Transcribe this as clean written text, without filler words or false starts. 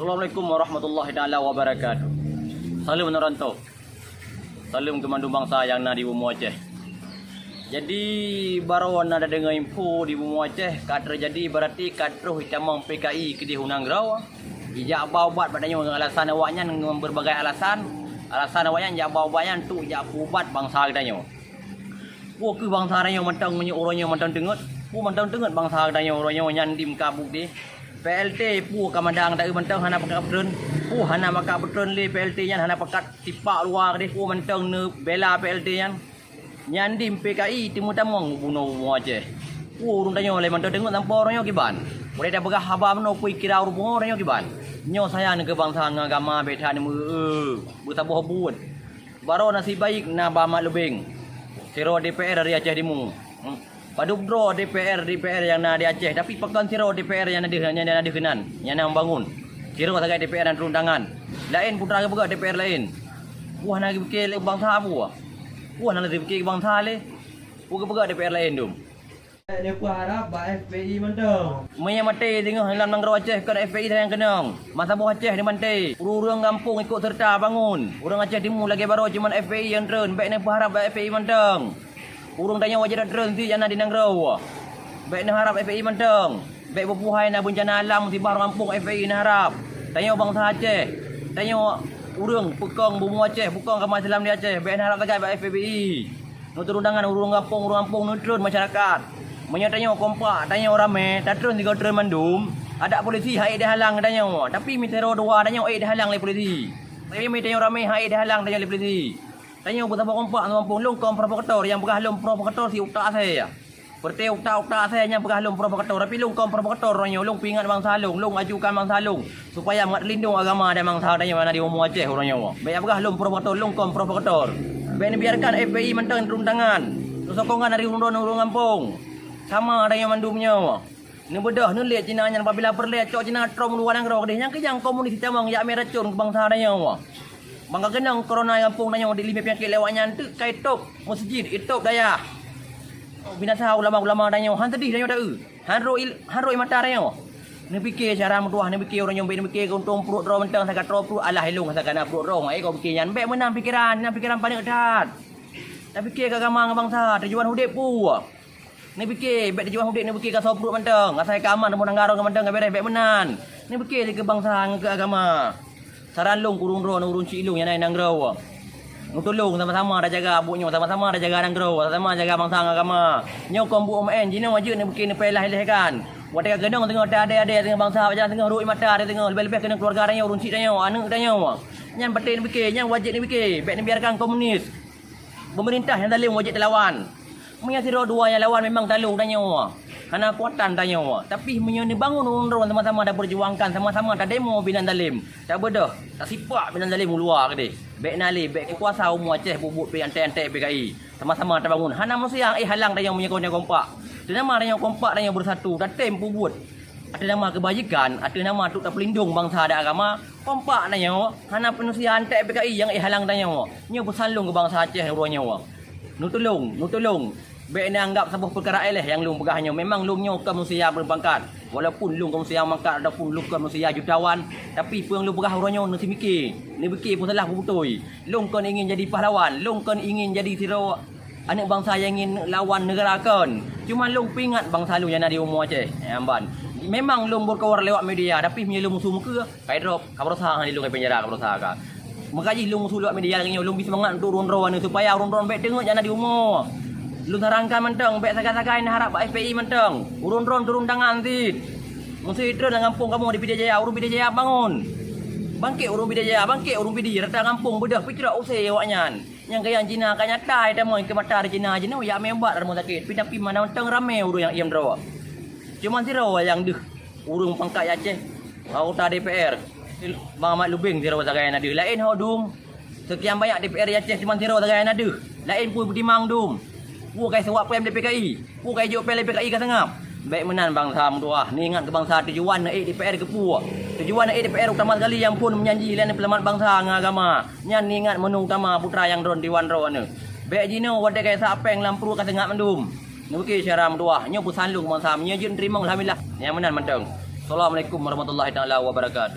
Assalamualaikum warahmatullahi taala wabarakatuh. Salam merantau. Salam kemandu bangsa yang na di Bumi Aceh. Jadi baru ada dengar info di Bumi Aceh kata jadi berarti katruh hitamang PKI ke di Hunang Grau. Ijak baubat badanya dengan alasan awaknya dengan berbagai alasan. Alasan awaknya ijak baubatnya tu ijak ubat bangsa katanya. Pu ke bangsa katanya mentang menye orangnya mentang tengut. Pu mentang tengut bangsa katanya orangnya nyandim kabuk di. PLT pu kamandang tak mentang hana pakat betrun. Pu hana pakat betrun le PLT nya hana pakat tipak luar de pu mentang ne bela PLT nya. Nyandim PKI timu tamong bunuh Aceh. Pu urung tanya le mentang dengut tanpa orangnya kiban. Boleh dah begah haba meno pui kira urung orangnya kiban. Nyo saya ne kebangsaan agama beta ne butabuh bud. Baro nasib baik na Bama Lubeng. Siro DPR dari Aceh Timur. Padubro DPR yang ada di Aceh tapi pekan siro DPR yang ada kenan yang nak bangun siro sebagai DPR dan turun tangan lain putra juga DPR lain wah nak fikir bangsa apa wah nak fikir bangsa le buka DPR lain dum dia pun harap FPI mentang maya mati tengok dalam Negara Aceh kan FPI yang kenang masa buah Aceh di mati urang kampung ikut serta bangun orang Aceh Timur lagi baru cuma FPI yang turun baik nak harap FPI mentang urung tanya wajah drone si jana di Nangrau. Baik nak harap FPI mentang. Baik berpuhai nak bencana alam musibah kampung FPI nak harap. Tanya bangsa Aceh. Tanya urang pekong Bumi Aceh, pekong Kamar Islam di Aceh. Baik nak harap dekat FPI. Nu turun tangan urung kampung nutron masyarakat. Menyatanya kompak, tanya orang ramai, tatron 3 drone mandum. Ada polisi hai dia halang tanya. Tapi mitero dua tanya ai dia halang le polisi. Tapi mitero ramai hai dia halang tanya le polisi. Tanya betapa kompak kampung long kom provokator yang begah long provokator si utak saya. Berarti utak saya yang begah long provokator tapi long kom provokator orangnya long pingat bangsa long ajukan bangsa long supaya mat lindung agama dan bangsa tanya mana di Bumi Aceh orangnya. Baik begah long provokator long kom provokator. Baik biarkan FPI mentang turun tangan. Sokongan dari urung kampung. Sama ada yang mandumnya. Ni bedah ni lihat Cina nya apabila perlihat cok Cina trom luar Nangrau kedih yang kejang komunis tamang yak meracun ke bangsa tanya. Bangga kenang corona kampung nanya di lima penyakit lewatnya tu kai top masjid itop daya. Binasa ulama-ulama tanya han sedih tanya dak han roi mata tanya. Ni fikir cara mutuah ni fikir orang nyombe ni fikir untung perut ro mentang sangat ro perut alah hilung sakana perut ro ai kau fikir nyan baik menang fikiran paling edat. Tak fikir ke agama bangsa tujuan hidup pu. Ni fikir baik tujuan hidup ni fikir ka so perut mentang asal ke aman mo nanggaro ke mentang ke beres baik menan. Ni fikir ke bangsa ke agama. Saran long kurung ro urung cilung yang naik Nangrau. Tolong sama-sama dah jaga abuknya, sama-sama dah jaga Nangrau, sama-sama jaga bangsa agama. Nyo kombu OMN jina wajib ni bikin pelah-pelah kan. Wadah genong tengok ada tengok bangsa jangan tengok roi mata ada tengok lebih-lebih kena keluarga tanya urung cik tanya anak tanya. Nyan betul ni bikin, nyan wajib ni bikin. Baik ni biarkan komunis. Pemerintah yang zalim wajib lawan. Punya siro dua yang lawan memang talung tanya. Karena kuatan tanya. Tapi punya ni bangun orang sama-sama dah berjuangkan sama-sama dah demo binan zalim. Tak bedah, tak sipak binan zalim luar ke dia. Baik nali, baik kuasa Bumi Aceh bubut antek-antek PKI. Sama-sama dah bangun. Hana manusia yang halang tanya punya kawan yang kompak. Ada nama tanya kompak tanya bersatu. Dah tem bubut. Ada nama kebajikan, ada nama untuk tak pelindung bangsa dan agama. Kompak tanya. Hana manusia antek PKI yang halang tanya. Nya bersalung ke bangsa Aceh orangnya. Nu tolong. Baik ni anggap sebuah perkara eleh yang lung pegahnya. Memang lungnya ke manusia berpangkat. Walaupun lung ke manusia mangkat ataupun lung ke manusia jutawan. Tapi pun lung pegah orangnya nasi mikir. Ni fikir pun salah betul. Lung kan ingin jadi pahlawan. Lung kan ingin jadi siro anak bangsa yang ingin lawan negara kan. Cuma lung pingat bangsa lung yang ada di Bumi Aceh. Amban. Memang lung berkawar lewat media. Tapi punya lung musuh muka. Kai drop. Kaberosa di lung ke penjara kaberosa ka. Makaji lung musuh lewat media lagi. Lung bisa semangat untuk urun-urun supaya urun-urun baik tengok jangan di umur. Lu sarangkan mentang, baik sakai-sakai nak harap FPI mentang. Urun-urun turun tangan ti. Mesti drone dalam kampung kamu di Pidijaya, urung Pidijaya bangun. Bangkit urung Pidijaya, bangkit urung Pidi, rata kampung bedah pikir usai awaknya. Yang kaya Cina kan nyata ada mau ke mata di Cina Cina ya membat rumah sakit. Tapi mana mentang ramai urung yang iam draw. Cuma siro yang deh urung pangkat Aceh. Anggota DPR. Bang Ahmad Lubeng siro sakai ada. Lain hodum. Sekian banyak DPR Aceh cuma siro sakai ada. Lain pun bertimang dum. Pu kai sewak PM DPKI. Pu kai jok PM DPKI ka sangap. Baik menan bangsa mutuah. Ni ingat ke bangsa tujuan nak DPR ke pu. Tujuan nak DPR utama sekali yang pun menyanji lain selamat bangsa dengan agama. Nyan ni ingat menung utama putra yang drone Dewan Ro anu. Baik jino wadah kai sapeng lampu ka sangap mendum. Nuki syara mutuah. Nyo pusan lung bangsa menyejen terima alhamdulillah. Yang menan mentang. Assalamualaikum warahmatullahi taala wabarakatuh.